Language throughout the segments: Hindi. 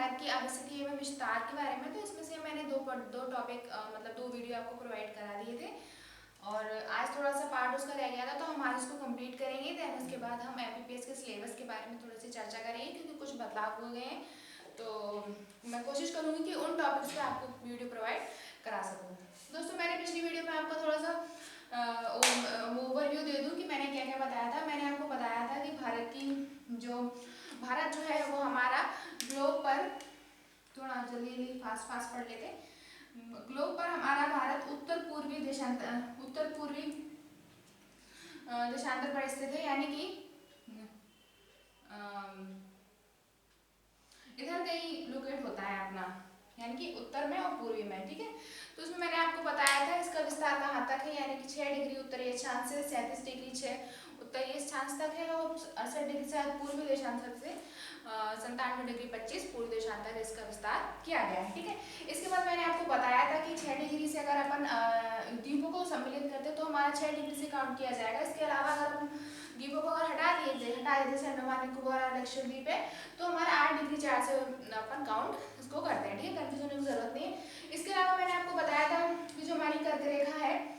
भारत की अवस्थिति एवं विस्तार के बारे में। तो इसमें से मैंने दो टॉपिक मतलब दो वीडियो आपको प्रोवाइड करा दिए थे और आज थोड़ा सा पार्ट उसका रह गया था, तो हम आज उसको कंप्लीट करेंगे। देन उसके बाद हम एमपीपीएस के सिलेबस के बारे में थोड़ी सी चर्चा करेंगे, क्योंकि कुछ बदलाव हो गए हैं। तो मैं कोशिश करूँगी कि उन टॉपिक्स पे आपको वीडियो प्रोवाइड करा सकूँ। दोस्तों, मैंने पिछली वीडियो में आपको थोड़ा सा ओवरव्यू दे दूँ कि मैंने क्या क्या बताया था। मैंने आपको बताया था कि भारत जो है वो हमारा ग्लोब पर, थोड़ा जल्दी फास्ट पढ़ लेते। ग्लोब पर हमारा भारत उत्तर पूर्वी देशांतर पर स्थित है, यानी कि इधर कहीं लोकेट होता है अपना, यानी कि उत्तर में और पूर्वी में। ठीक है, तो उसमें मैंने आपको बताया था इसका विस्तार कहाँ तक है, यानी कि 6 डिग्री उत्तरी अक्षांश से 37 डिग्री 6 उत्तरी अक्षांश तक है, और 68 डिग्री शायद पूर्वी देशांतर से 97 डिग्री 25 पूर्वी देशांतर इसका विस्तार किया गया है। ठीक है, इसके बाद मैंने आपको बताया था कि 6 डिग्री से अगर अपन द्वीपों को सम्मिलित करते तो हमारा 6 डिग्री से काउंट किया जाएगा। इसके अलावा अगर हम द्वीपों को अगर हटा देते जैसे अंडमान निकोबार और लक्षद्वीप है, तो हमारा 8 डिग्री 4 से अपन काउंट इसको करते हैं। ठीक है, कंफ्यूजन होने की जरूरत नहीं है। इसके अलावा मैंने आपको बताया था कि जो हमारी कर्क रेखा है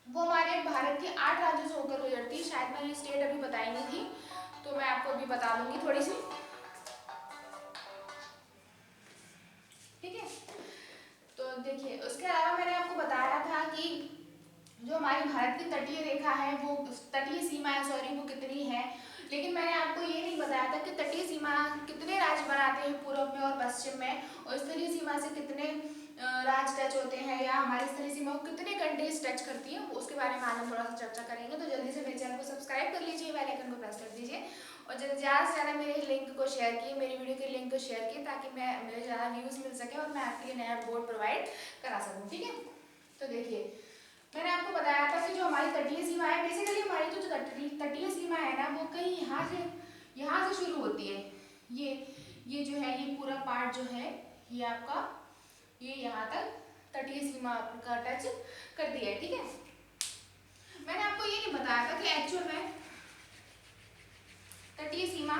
वो हमारे भारत के 8 राज्यों से होकर गुजरती है। शायद मैंने स्टेट अभी बताई नहीं थी, तो मैं आपको अभी बता दूंगी थोड़ी सी। ठीक है, तो देखिए, उसके अलावा मैंने आपको बताया था कि जो हमारी भारत की तटीय रेखा है, वो तटीय सीमा है वो कितनी है। लेकिन मैंने आपको ये नहीं बताया था कि तटीय सीमा कितने राज्य बनाते हैं पूर्व में और पश्चिम में, और स्थलीय सीमा से कितने राज्य टच होते हैं, या हमारी स्थलीय सीमा को कितने कंट्रीज टच करती हैं, उसके बारे में आज हम थोड़ा सा चर्चा करेंगे। तो जल्दी से मेरे चैनल को सब्सक्राइब कर लीजिए, बेल आइकन को प्रेस कर दीजिए, और ज़्यादा से ज़्यादा मेरे लिंक को शेयर किए, मेरी वीडियो के लिंक को शेयर किए, ताकि मुझे ज़्यादा व्यूज़ मिल सके और मैं आपके लिए नया बोर्ड प्रोवाइड करा सकूँ। ठीक है, तो देखिए, मैंने आपको बताया था कि जो हमारी तटीय सीमा है, बेसिकली हमारी जो तटीय सीमा है ना, वो कहीं यहाँ से शुरू होती है। ये जो है, ये पूरा पार्ट जो है, ये आपका ये यहाँ तक तटीय सीमा का टच करती है। ठीक है, मैंने आपको ये नहीं बताया था कि एक्चुअल में तटीय सीमा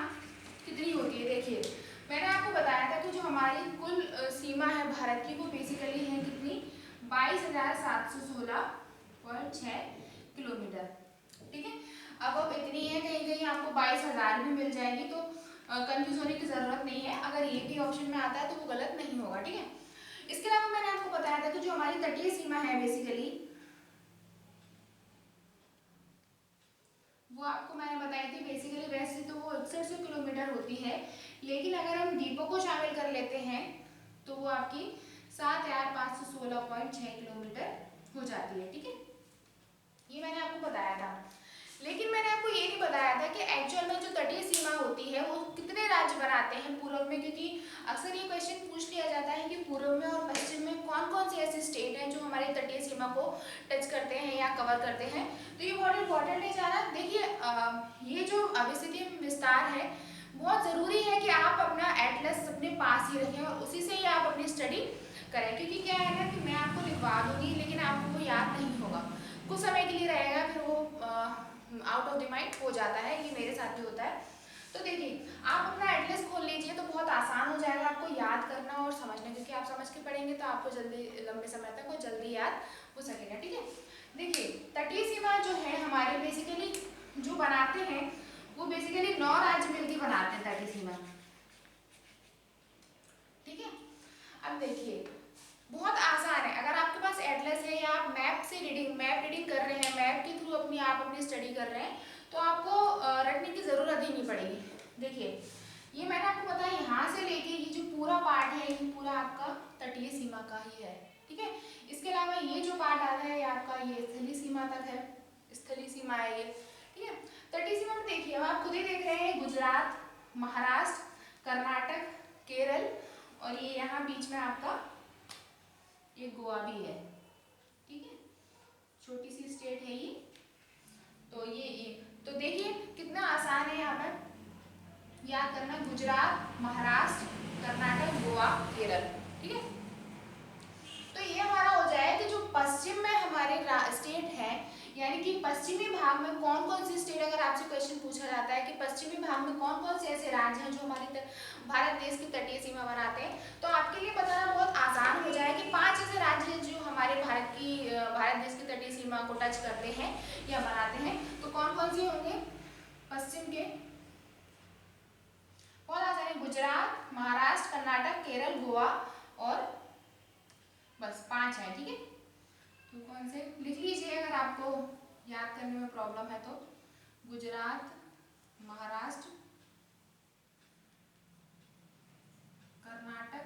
कितनी होती है। देखिए, मैंने आपको बताया था कि जो हमारी कुल सीमा है भारत की, वो बेसिकली है कितनी, 22,716.6 किलोमीटर। ठीक है, अब इतनी है, कहीं कहीं आपको 22,000 भी मिल जाएगी, तो कंफ्यूज होने की जरूरत नहीं है। अगर ये भी ऑप्शन में आता है तो वो गलत नहीं होगा। ठीक है, इसके अलावा मैंने आपको बताया था कि जो हमारी तटीय सीमा है बेसिकली, वो आपको मैंने बताई थी। बेसिकली वैसे तो वो 6100 किलोमीटर होती है, लेकिन अगर हम द्वीपों को शामिल कर लेते हैं तो वो आपकी 7,516.6 किलोमीटर हो जाती है। ठीक है, ये मैंने आपको बताया था। लेकिन मैंने आपको ये नहीं बताया था कि एक्चुअल में जो तटीय सीमा होती है वो कितने राज्य बनाते हैं पूर्व में, क्योंकि अक्सर ये क्वेश्चन पूछ लिया जाता है कि पूर्व में और पश्चिम में कौन कौन से ऐसे स्टेट हैं जो हमारी तटीय सीमा को टच करते हैं या कवर करते हैं। तो ये बहुत इंपॉर्टेंट है जाना। देखिए, ये जो अवस्थिति विस्तार है, बहुत ज़रूरी है कि आप अपना एटलस अपने पास ही रखें और उसी से ही आप अपनी स्टडी करें, क्योंकि क्या है ना कि मैं आपको लिखवा दूंगी लेकिन आपको वो याद नहीं होगा, कुछ समय के लिए रहेगा, फिर वो आउट ऑफ द माइंड हो जाता है। ये मेरे साथ भी होता है। तो देखिए, आप अपना एटलस खोल लीजिए तो बहुत आसान हो जाएगा आपको याद करना और समझना, क्योंकि आप समझ के पढ़ेंगे तो आपको जल्दी लंबे समय तक वो जल्दी याद हो सकेगा। ठीक है, देखिए, तटीय सीमा जो है हमारे बेसिकली जो बनाते हैं, वो बेसिकली 9 राज्य मिलकर बनाते हैं तटीय सीमा। ठीक है, अब देखिए, बहुत आसान है। अगर आपके पास एटलस है या आप मैप रीडिंग कर रहे हैं, मैप के थ्रू आप अपनी स्टडी कर रहे हैं, तो आपको रटने की जरूरत ही नहीं पड़ेगी। देखिए, ये मैंने आपको बताया, यहाँ से लेके ये जो पूरा पार्ट है, ये पूरा आपका तटीय सीमा का ही है। ठीक है, इसके अलावा ये जो पार्ट आ रहा है आपका, ये स्थलीय सीमा तक है, स्थलीय सीमा है ये। ठीक है, तटीय सीमा में देखिए, अब आप खुद ही देख रहे हैं, गुजरात, महाराष्ट्र, कर्नाटक, केरल, और ये यहाँ बीच में आपका ये गोवा भी है। ठीक है, छोटी सी स्टेट है ये। तो तो देखिए कितना आसान है यहाँ पर याद करना, गुजरात, महाराष्ट्र, कर्नाटक, गोवा, केरल। ठीक है, तो ये हमारा हो जाए कि जो पश्चिम में हमारे स्टेट है, यानी कि पश्चिमी भाग में कौन कौन सी स्टेट, अगर आपसे क्वेश्चन पूछा जाता है कि पश्चिमी भाग में कौन कौन से ऐसे राज्य हैं जो हमारी भारत देश की तटीय सीमा बनाते हैं, तो आपके लिए बताना बहुत आसान हो जाए कि 5 ऐसे राज्य हैं जो हमारे भारत देश की तटीय सीमा को टच करते हैं या बनाते हैं। तो कौन कौन से होंगे पश्चिम के? बहुत आसान है, गुजरात, महाराष्ट्र, कर्नाटक, केरल, गोवा और बस 5 है। ठीक है, तो कौन से लिख लीजिए अगर आपको याद करने में प्रॉब्लम है तो। गुजरात, महाराष्ट्र, कर्नाटक,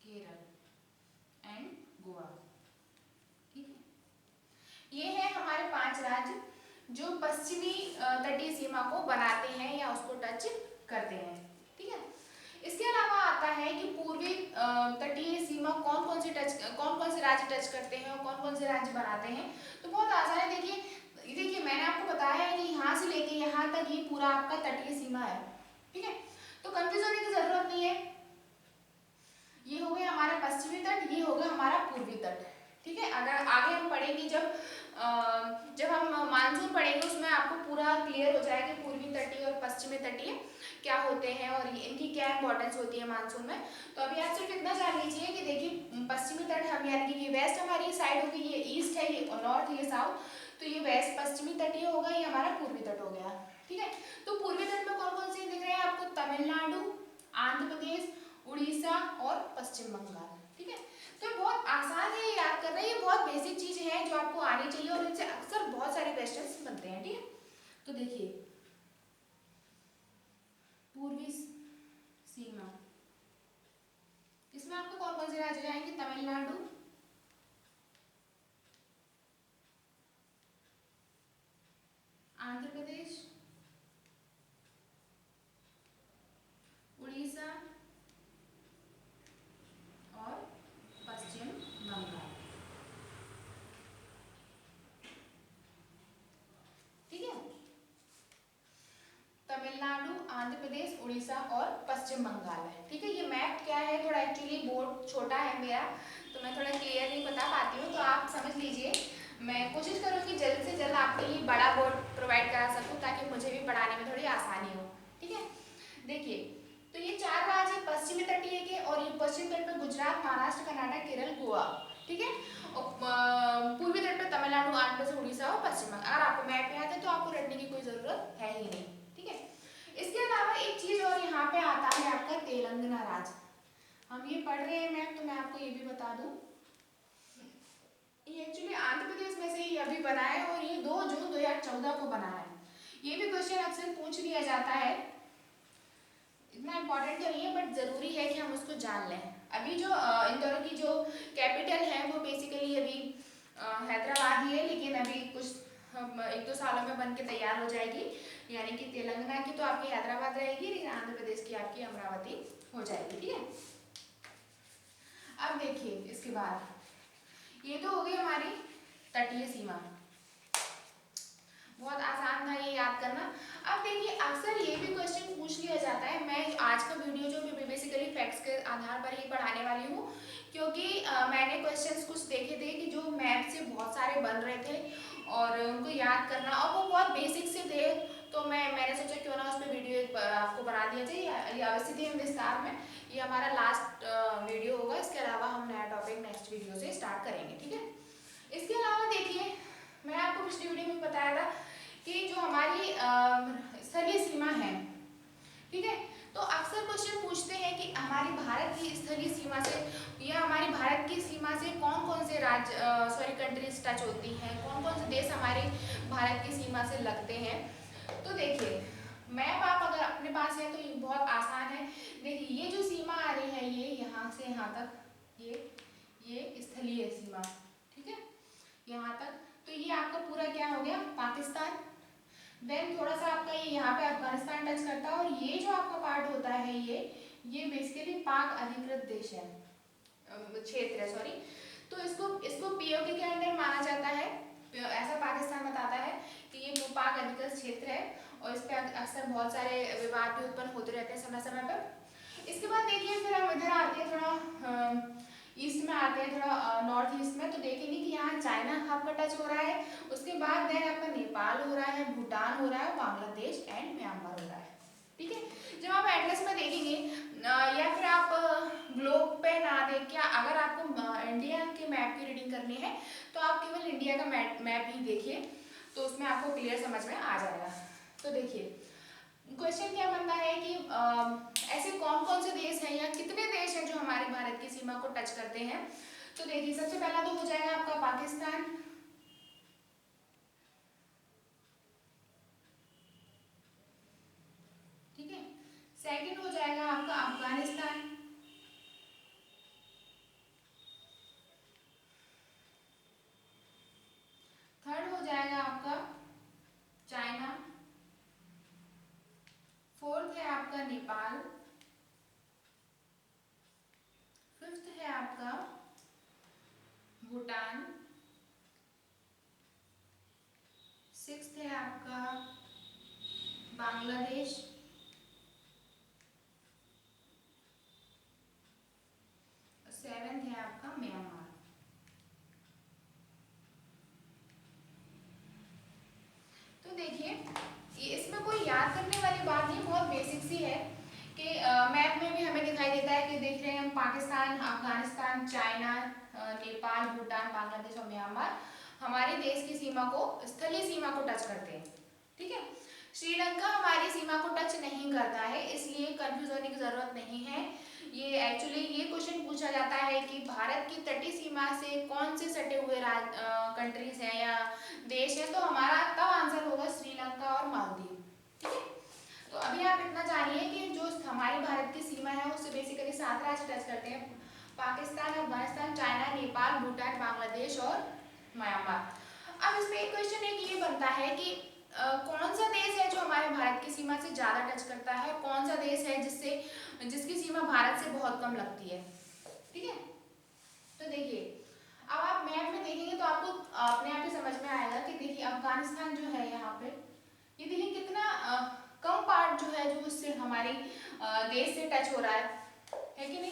केरल एंड गोवा। ठीक है, ये है हमारे 5 राज्य जो पश्चिमी तटीय सीमा को बनाते हैं या उसको टच करते हैं। ठीक है, इसके अलावा आता है कि पूर्वी तटीय सीमा कौन कौन से राज्य टच करते हैं और कौन कौन से राज्य बनाते हैं। तो बहुत आसान है, देखिए मैंने आपको बताया है कि यहाँ से लेके यहाँ तक ये पूरा आपका तटीय सीमा है। ठीक है, तो कंफ्यूज होने की जरूरत नहीं है। ये हो गया हमारा पश्चिमी तट, ये होगा हमारा पूर्वी तट। ठीक है, अगर आगे हम पढ़ेंगे जब हम मानसून पढ़ेंगे उसमें आपको पूरा क्लियर हो जाएगा पूर्वी तटीय और पश्चिमी तटीय क्या होते हैं और इनकी क्या इंपॉर्टेंस होती है मानसून में। तो अभी आप सिर्फ इतना जान लीजिए कि देखिए पश्चिमी तट हम यानी कि ये वेस्ट हमारी साइड होगी, ये ईस्ट है, ये नॉर्थ, ये साउथ, तो ये वेस्ट पश्चिमी तटीय होगा, ये हमारा पूर्वी तट हो गया। ठीक है, तो पूर्वी तट में कौन कौन से दिख रहे हैं आपको? तमिलनाडु, आंध्र प्रदेश, उड़ीसा और पश्चिम बंगाल। ठीक है, तो बहुत आसान है याद करना, ये बहुत बेसिक चीज है जो आपको आनी चाहिए और इनसे अक्सर बहुत सारे क्वेश्चंस बनते हैं। ठीक है, तो देखिए पूर्वी सीमा, इसमें आपको कौन कौन से राज्य जाएंगे? तमिलनाडु, आंध्र प्रदेश, उड़ीसा और पश्चिम बंगाल। ठीक है, तमिलनाडु, आंध्र प्रदेश, उड़ीसा और पश्चिम बंगाल है। ठीक है, ये मैप क्या है, थोड़ा एक्चुअली बोर्ड छोटा है मेरा तो मैं थोड़ा क्लियर नहीं बता पाती हूँ, तो आप समझ लीजिए। मैं कोशिश करूँगी जल्द से जल्द आपके लिए बड़ा बोर्ड प्रोवाइड करा सकूँ ताकि मुझे भी पढ़ाने में थोड़ी आसानी हो। ठीक है, देखिए तो ये 4 राज्य पश्चिमी तटीय के और ये पश्चिम तट पे गुजरात, महाराष्ट्र, कर्नाटक, केरल, गोवा। ठीक है, और पूर्वी तट पे तमिलनाडु, आंध्र प्रदेश, उड़ीसा और पश्चिम बंगाल। अगर आपको मैप याद है तो आपको रटने की कोई जरूरत है ही नहीं। ठीक है, इसके अलावा एक चीज और यहाँ पे आता है आपका तेलंगाना राज्य। हम ये पढ़ रहे हैं मैप, तो मैं आपको ये भी बता दूं, ये एक्चुअली आंध्र प्रदेश में से ही अभी बना है और ये 2 जून 2014 को बना है। ये भी क्वेश्चन अक्सर पूछ लिया जाता है, इतना इम्पोर्टेंट तो नहीं है बट जरूरी है कि हम उसको जान लें। अभी जो इंदौर की जो कैपिटल है वो बेसिकली अभी हैदराबाद ही है, लेकिन अभी कुछ 1-2 सालों में बन के तैयार हो जाएगी, यानी कि तेलंगाना की तो आपकी हैदराबाद रहेगी लेकिन आंध्र प्रदेश की आपकी अमरावती हो जाएगी। ठीक है, अब देखिए इसके बाद ये तो हो गई हमारी तटीय सीमा, बहुत आसान था ये याद करना। अब देखिए अक्सर ये भी क्वेश्चन पूछ लिया जाता है, मैं आज का वीडियो जो बेसिकली फैक्ट्स के आधार पर ही पढ़ाने वाली हूँ, क्योंकि मैंने क्वेश्चंस कुछ देखे थे कि जो मैप से बहुत सारे बन रहे थे और उनको याद करना और वो बहुत बेसिक से थे, तो मैंने सोचा क्यों ना उस पर वीडियो आपको बना दिया जाए या अवस्थिति एवं विस्तार में। ये हमारा लास्ट वीडियो होगा, इसके अलावा हम नया टॉपिक नेक्स्ट वीडियो से स्टार्ट करेंगे। ठीक है, इसके अलावा देखिए मैं आपको पिछली वीडियो में बताया था कि जो हमारी स्थलीय सीमा है, ठीक है, तो अक्सर क्वेश्चन पूछते हैं कि हमारी भारत की स्थलीय सीमा से या हमारी भारत की सीमा से कौन कौन से राज्य कंट्रीज टच होती हैं, कौन कौन से देश हमारे भारत की सीमा से लगते हैं। तो देखिए मैप आप अगर अपने पास है तो ये बहुत आसान है। देखिए ये जो सीमा आ रही है ये यहाँ से यहाँ तक, ये स्थलीय सीमा, ठीक है, यहाँ तक, तो ये आपका पूरा क्या हो गया पाकिस्तान। देन थोड़ा सा आपका ये यहाँ पे अफगानिस्तान टच करता है और ये जो आपका पार्ट होता है ये बेसिकली पाक अधिकृत देश है, क्षेत्र है, सॉरी, तो इसको पीओके के अंदर माना जाता है। ऐसा पाकिस्तान बताता है कि ये पाक अधिकृत क्षेत्र है और इस पर अक्सर बहुत सारे विवाद भी उत्पन्न होते रहते हैं समय समय पर। इसके बाद देखिए फिर हम इधर आते हैं थोड़ा ईस्ट में आते हैं, थोड़ा नॉर्थ ईस्ट में, तो देखेंगे कि यहाँ चाइना आपका टच हो रहा है। उसके बाद देन आपका नेपाल हो रहा है, भूटान हो रहा है, बांग्लादेश एंड म्यांमार हो रहा है। ठीक है, जब आप एटलस में देखेंगे या फिर आप ग्लोब पे ना देख के, अगर आपको इंडिया के मैप की रीडिंग करनी है तो आप केवल इंडिया का मैप ही देखिए, तो उसमें आपको क्लियर समझ में आ जाएगा। तो देखिए क्वेश्चन क्या बनता है कि ऐसे कौन कौन से देश हैं या कितने देश हैं जो हमारे भारत की सीमा को टच करते हैं। तो देखिए सबसे पहला तो हो जाएगा आपका पाकिस्तान, ठीक है। सेकंड हो जाएगा आपका अफगानिस्तान, थर्ड हो जाएगा आपका चाइना, फोर्थ है आपका नेपाल, फिफ्थ है आपका भूटान, सिक्स्थ है आपका बांग्लादेश, सेवेंथ है आपका म्यांमार। तो देखिए ये इसमें कोई याद करने वाली बात नहीं, बहुत बेसिक सी है कि मैप में भी हमें दिखाई देता है कि देख रहे हैं हम पाकिस्तान, अफगानिस्तान, चाइना, नेपाल, भूटान, बांग्लादेश और म्यांमार हमारे देश की सीमा को, स्थलीय सीमा को टच करते हैं। ठीक है, श्रीलंका हमारी सीमा को टच नहीं करता है, इसलिए कंफ्यूज होने की जरूरत नहीं है। ये एक्चुअली ये क्वेश्चन पूछा जाता है कि भारत की तटीय सीमा से कौन से सटे हुए कंट्रीज हैं या देश है, तो हमारा तब आंसर होगा श्रीलंका और मालदीव। ठीक है, तो अभी आप इतना जानिए कि जो हमारी भारत की सीमा है उससे बेसिकली 7 राज्य टच करते हैं, पाकिस्तान, अफगानिस्तान, चाइना, नेपाल, भूटान, बांग्लादेश और म्यांमार। अब इसमें एक क्वेश्चन एक ये बनता है कि कौन सा देश है जो हमारे भारत की सीमा से ज्यादा टच करता है, कौन सा देश है जिसकी सीमा भारत से बहुत कम लगती है। ठीक है, तो देखिए अब आप मैप में देखेंगे तो आपको अपने आप ही समझ में आएगा कि देखिए अफगानिस्तान जो है यहाँ पे, ये देखिए कितना कम पार्ट जो है जो उससे हमारी देश से टच हो रहा है कि नहीं।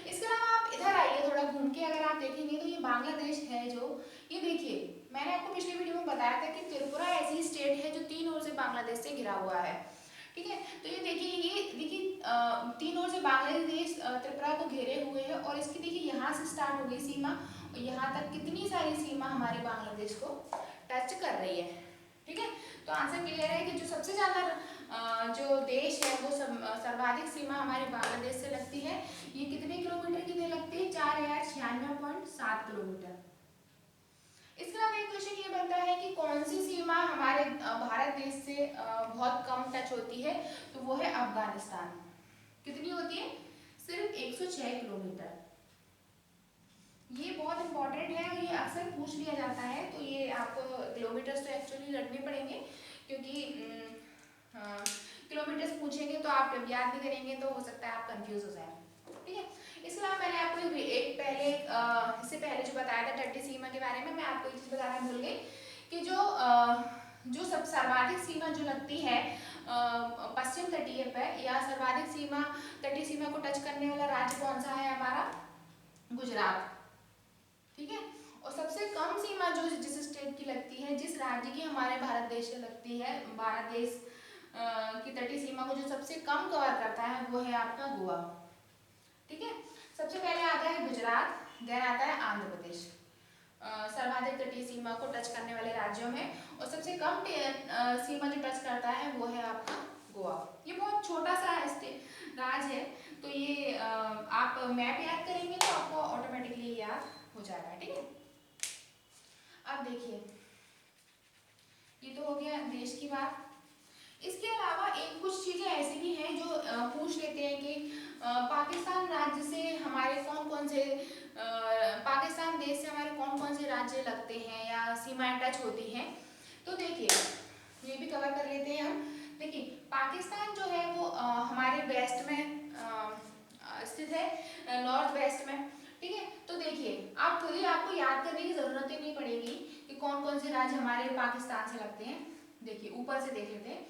इसके अलावा आप इधर आइए थोड़ा घूम के, अगर आप देखेंगे तो ये बांग्लादेश है जो, ये देखिए मैंने आपको पिछले वीडियो में बताया था कि त्रिपुरा ऐसी स्टेट है जो 3 ओर से बांग्लादेश से घिरा हुआ है। ठीक है, तो ये देखिए 3 ओर से बांग्लादेश त्रिपुरा को घेरे हुए है, और इसकी देखिए यहाँ से स्टार्ट हो गई सीमा और यहाँ तक कितनी सारी सीमा हमारे बांग्लादेश को टच कर रही है। ठीक है, तो आंसर क्लियर है कि जो सबसे ज्यादा जो देश है वो सर्वाधिक सीमा हमारे बांग्लादेश से लगती है। ये कितने किलोमीटर की लगती है, 4096.7 किलोमीटर। इसके अलावा एक क्वेश्चन ये बनता है कि कौन सी सीमा हमारे भारत देश से बहुत कम टच होती है, तो वो है अफगानिस्तान। कितनी होती है, सिर्फ 106 किलोमीटर। ये बहुत इंपॉर्टेंट है और ये अक्सर पूछ लिया जाता है, तो ये आपको किलोमीटर्स तो एक्चुअली रखने पड़ेंगे, क्योंकि किलोमीटर्स पूछेंगे तो आप जब याद नहीं करेंगे तो हो सकता है आप कंफ्यूज हो जाए। ठीक है, इसके अलावा मैंने आपको एक पहले इससे पहले जो बताया था तटीय सीमा के बारे में, मैं आपको एक चीज बताना भूल गई कि जो सब सर्वाधिक सीमा जो लगती है पश्चिम तटीय पर, या सर्वाधिक सीमा तटीय सीमा को टच करने वाला राज्य कौन सा है हमारा, गुजरात। ठीक है, और सबसे कम सीमा जो जिस स्टेट की लगती है, जिस राज्य की हमारे भारत देश से लगती है, भारत देश की तटीय सीमा को जो सबसे कम कवर करता है वो है आपका गोवा। ठीक है, सबसे पहले आता है गुजरात, देन आता है आंध्र प्रदेश सर्वाधिक तटीय सीमा को टच करने वाले राज्यों में, और सबसे कम सीमा जो टच करता है वो है आपका गोवा। ये बहुत छोटा सा राज्य है, तो ये आप मैप याद करेंगे तो आपको ऑटोमेटिकली याद हो जाएगा। ठीक है, अब देखिए ये तो हो गया देश की बात। इसके अलावा एक कुछ चीजें ऐसी भी हैं जो पूछ लेते हैं कि पाकिस्तान राज्य से हमारे कौन कौन से पाकिस्तान देश से हमारे कौन कौन से राज्य लगते हैं या सीमाएं टच होती हैं। तो देखिए ये भी कवर कर लेते हैं हम। देखिए पाकिस्तान जो है वो हमारे वेस्ट में स्थित है, नॉर्थ वेस्ट में। ठीक है, तो देखिए आप खुद ही, आपको याद करने की जरूरत ही नहीं पड़ेगी कि कौन कौन से राज्य हमारे पाकिस्तान से लगते हैं। देखिए ऊपर से देख लेते हैं,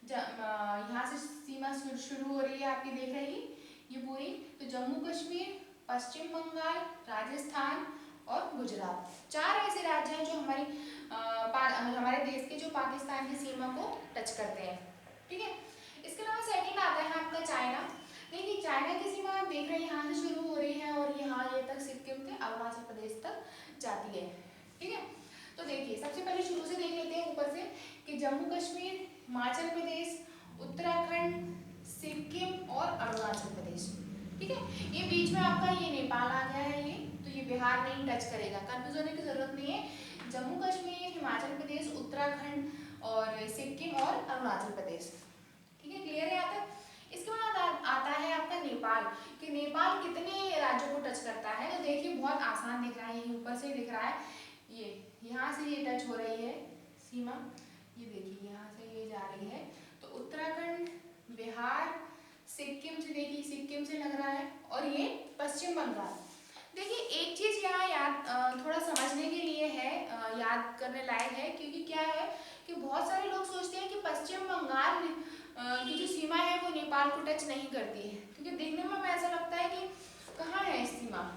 यहाँ से सीमा शुरू हो रही है आपकी, देख रही ये पूरी, तो जम्मू कश्मीर, पश्चिम बंगाल, राजस्थान और गुजरात। 4 ऐसे राज्य हैं जो हमारे देश के जो पाकिस्तान की सीमा को टच करते हैं। ठीक है, इसके अलावा सेकंड आता है आपका चाइना। देखिए चाइना की सीमा आप देख रहे हैं यहाँ से शुरू हो रही है और यहाँ ये तक सिक्किम से अरुणाचल प्रदेश तक जाती है। ठीक है, तो देखिए सबसे पहले शुरू से देख लेते हैं ऊपर से कि जम्मू कश्मीर, हिमाचल प्रदेश, उत्तराखंड, सिक्किम और अरुणाचल प्रदेश। ठीक है, ये बीच में आपका ये नेपाल आ गया है, ये तो ये बिहार नहीं टच करेगा, कंफ्यूज होने की जरूरत नहीं है। जम्मू कश्मीर, हिमाचल प्रदेश, उत्तराखंड और सिक्किम और अरुणाचल प्रदेश। ठीक है, क्लियर है यहाँ तक। इसके बाद आता है आपका नेपाल कि नेपाल कितने राज्यों को टच करता है। तो देखिए बहुत आसान दिख रहा है, ये ऊपर से दिख रहा है, ये यहाँ से ये टच हो रही है सीमा, ये देखिए यहाँ से ये जा रही है। तो उत्तराखंड, बिहार, सिक्किम से, देखिए सिक्किम से लग रहा है और ये पश्चिम बंगाल। देखिए एक चीज यहाँ याद थोड़ा समझने के लिए है, याद करने लायक है, क्योंकि क्या है कि बहुत सारे लोग सोचते हैं कि पश्चिम बंगाल की जो सीमा है वो नेपाल को टच नहीं करती है, क्योंकि देखने में ऐसा लगता है कि कहाँ है सीमा,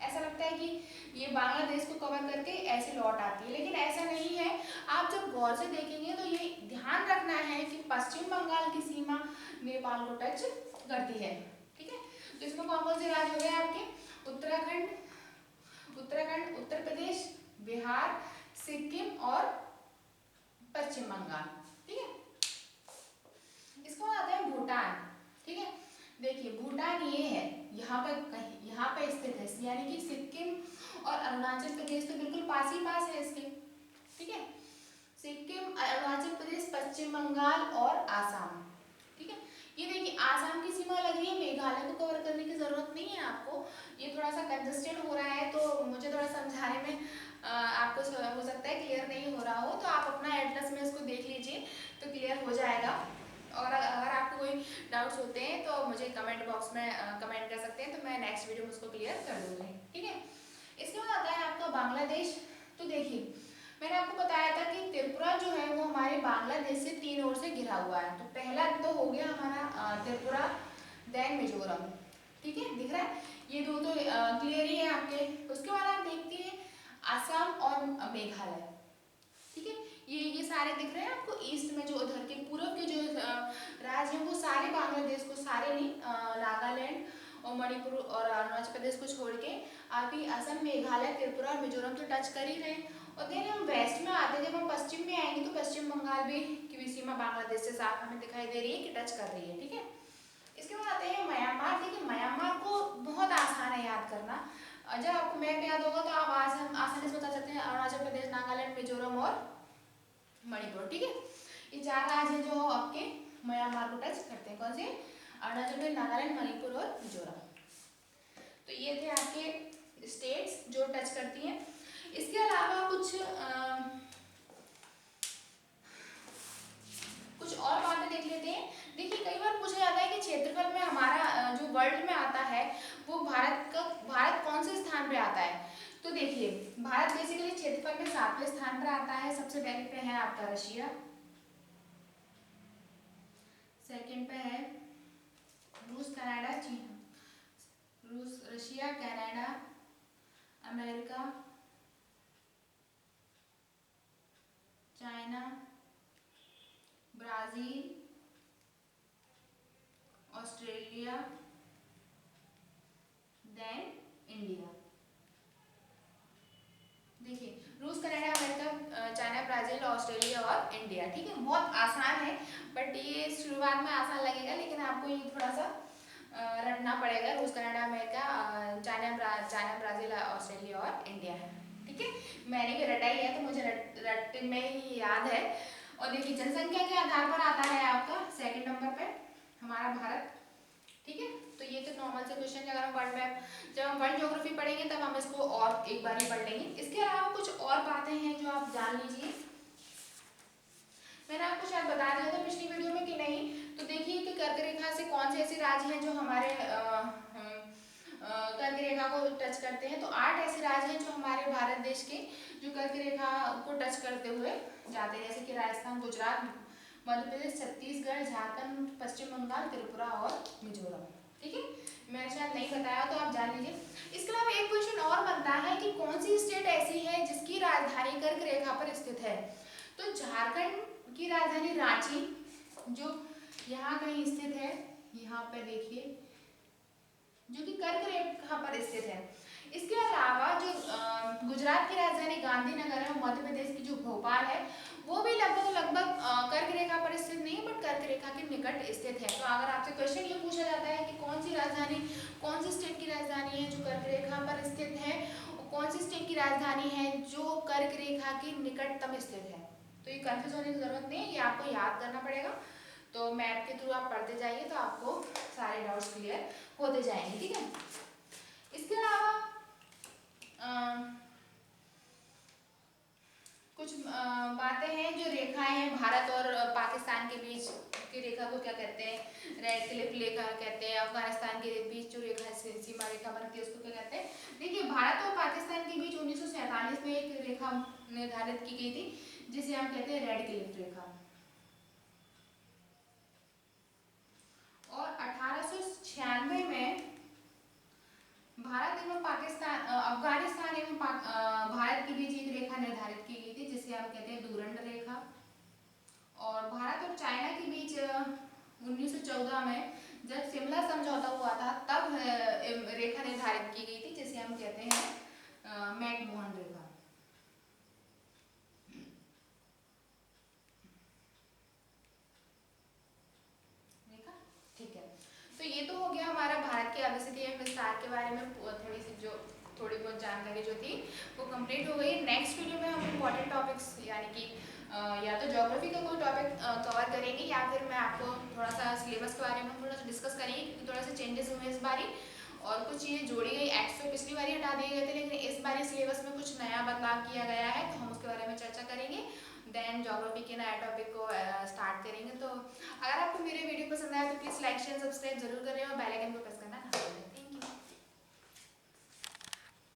ऐसा लगता है कि ये बांग्लादेश को कवर करके ऐसे लौट आती है, लेकिन ऐसा नहीं है। आप जब गौर से देखेंगे तो ये ध्यान रखना है कि पश्चिम बंगाल की सीमा नेपाल को टच करती है। ठीक है, तो इसमें कौन कौन से राज्य हो गए आपके, उत्तराखंड, उत्तर प्रदेश, बिहार, सिक्किम और पश्चिम बंगाल। ठीक है, इसको आता है भूटान। ठीक है, देखिए भूटान ये है, यहाँ पे स्थित है, यानी कि सिक्किम और अरुणाचल प्रदेश तो बिल्कुल पास ही पास है इसके। ठीक है, सिक्किम, अरुणाचल प्रदेश, पश्चिम बंगाल और आसाम। ठीक है, ये देखिए आसाम की सीमा लग रही है, मेघालय को कवर करने की जरूरत नहीं है आपको, ये थोड़ा सा कंजस्टेड हो रहा है तो मुझे थोड़ा समझाने में आपको हो सकता है क्लियर नहीं हो रहा हो, तो आप अपना एटलस में इसको देख लीजिए तो क्लियर हो जाएगा। और अगर आपको कोई डाउट्स होते हैं तो मुझे कमेंट बॉक्स में कमेंट कर सकते हैं, तो मैं नेक्स्ट वीडियो में उसको क्लियर कर दूँगी। ठीक है, इसके बाद आता है आपका बांग्लादेश। तो देखिए मैंने आपको बताया था कि त्रिपुरा जो है वो हमारे बांग्लादेश से 3 ओर से घिरा हुआ है। तो पहला तो हो गया हमारा त्रिपुरा, देन मिजोरम। ठीक है, दिख रहा है, ये दो तो क्लियर ही है आपके। उसके बाद आप देखते हैं असम और मेघालय। ठीक है, ये सारे दिख रहे हैं आपको ईस्ट में, जो उधर के पूर्व के जो राज्य हैं वो सारे बांग्लादेश को, सारे नहीं, नागालैंड और मणिपुर और अरुणाचल प्रदेश को छोड़ के आप ही असम, मेघालय, त्रिपुरा और मिजोरम तो टच कर ही रहे हैं। और देन हम वेस्ट में आते हैं, जब हम पश्चिम में आएंगे तो पश्चिम बंगाल भी की सीमा बांग्लादेश से साफ हमें दिखाई दे रही है कि टच कर रही है। ठीक है, इसके बाद आते हैं म्यांमार। देखिए म्यांमार को बहुत आसान है याद करना, जब आपको मैप याद होगा तो आप आसानी से बता सकते हैं अरुणाचल प्रदेश, नागालैंड, मिजोरम और मणिपुर। ठीक है, ये 4 राज्य हैं जो आपके म्यांमार को टच करते हैं। कौन से, अरुणाचल प्रदेश, नागालैंड, मणिपुर और मिजोरम। तो ये थे आपके स्टेट्स जो टच करती हैं। इसके अलावा कुछ और बातें देख लेते हैं। देखिए कई बार पूछा जाता है कि क्षेत्रफल में हमारा जो वर्ल्ड में आता है वो भारत कौन से स्थान पे आता है। तो देखिए भारत बेसिकली क्षेत्रफल में 7वें स्थान पर आता है। सबसे पहले पे है आपका रशिया, सेकंड पे है रूस, कनाडा, चीन, Russia, Canada, America, China, Brazil, Australia, then India. देखिए रूस, Canada, America, China, Brazil, Australia और इंडिया। ठीक है, बहुत आसान है, बट ये शुरुआत में आसान लगेगा लेकिन आपको ये थोड़ा सा रटना पड़ेगा। रूस, Canada, America, China, Brazil, Australia और इंडिया है। ठीक है, मैंने भी रटा ही है तो मुझे रट में ही याद है। और देखिए जनसंख्या के आधार पर आता है आपका सेकंड नंबर पे हमारा भारत। ठीक है, तो ये तो नॉर्मल से क्वेश्चन, अगर हम वर्ल्ड मैप, जब हम वर्ल्ड ज्योग्राफी पढ़ेंगे तब हम इसको और एक बार ही पढ़ लेंगे। इसके अलावा कुछ और बातें हैं जो आप जान लीजिए। मैंने आपको शायद बता दिया था पिछली वीडियो में कि नहीं। तो देखिए कि कर्क रेखा से कौन से ऐसे राज्य हैं जो हमारे कर्क रेखा को टच करते हैं। तो 8 ऐसे राज्य हैं जो हमारे भारत देश के जो कर्क रेखा को टच करते हुए जाते हैं, जैसे कि राजस्थान, गुजरात, मध्य प्रदेश, छत्तीसगढ़, झारखंड, पश्चिम बंगाल, त्रिपुरा और मिजोरम। ठीक है, मैंने शायद नहीं बताया तो आप जान लीजिए। इसके अलावा एक क्वेश्चन और बनता है कि कौन सी स्टेट ऐसी है जिसकी राजधानी कर्क रेखा पर स्थित है। तो झारखंड की राजधानी रांची जो यहाँ कहीं स्थित है, यहाँ पे देखिए, जो कि कर्क रेखा पर स्थित है। इसके अलावा जो गुजरात की राजधानी गांधीनगर है, मध्य प्रदेश की जो भोपाल है, वो भी लगभग कर्क रेखा पर स्थित नहीं है, बट कर्क रेखा के निकट स्थित है। तो अगर आपसे क्वेश्चन ये पूछा जाता है कि कौन सी राजधानी, कौन सी स्टेट की राजधानी है जो कर्क रेखा पर स्थित है, और कौन सी स्टेट की राजधानी है जो कर्क रेखा के निकटतम स्थित है, तो ये कंफ्यूज होने की जरूरत नहीं है, ये आपको याद करना पड़ेगा। तो मैप के थ्रू आप पढ़ते जाइए तो आपको सारे डाउट्स क्लियर होते जाएंगे। ठीक है, इसके अलावा कुछ बातें हैं जो रेखाएं हैं भारत और पाकिस्तान के बीच की रेखा को क्या कहते हैं, रेड क्लिफ रेखा कहते हैं। अफगानिस्तान के बीच जो रेखा सीमा रेखा बनती है उसको क्या कहते हैं। देखिए, भारत और पाकिस्तान के बीच 1947 में एक रेखा निर्धारित की गई थी जिसे हम कहते हैं रेड क्लिफ रेखा, और 1896 में भारत एवं पाकिस्तान, अफगानिस्तान एवं भारत के बीच एक रेखा निर्धारित की गई थी जिसे हम कहते हैं डूरंड रेखा। और भारत और चाइना के बीच 1914 में जब शिमला समझौता हुआ था तब रेखा निर्धारित की गई थी जिसे हम कहते हैं मैकमोहन रेखा। रेखा, ठीक है। तो ये तो हो गया हमारा भारत के अवस्थिति एवं विस्तार के बारे में थोड़ी बहुत जानकारी जो थी वो कंप्लीट हो गई। नेक्स्ट वीडियो में हम इम्पोर्टेंट टॉपिक्स यानी कि या तो ज्योग्राफी का कोई टॉपिक कवर करेंगे, या फिर मैं आपको थोड़ा सा सिलेबस के बारे में थोड़ा सा डिस्कस करेंगे, क्योंकि थोड़ा सा चेंजेस हुए इस बारी और कुछ चीज़ें जोड़ी गई। एक्स तो पिछली बारी हटा दिए गए थे, लेकिन इस बारी सिलेबस में कुछ नया बदलाव किया गया है, तो हम उसके बारे में चर्चा करेंगे। देन ज्योग्राफी के नया टॉपिक को स्टार्ट करेंगे। तो अगर आपको मेरे वीडियो पसंद आए तो प्लीज़ लाइक शेयर सब्सक्राइब जरूर करें और बेल आइकन को प्रेस करना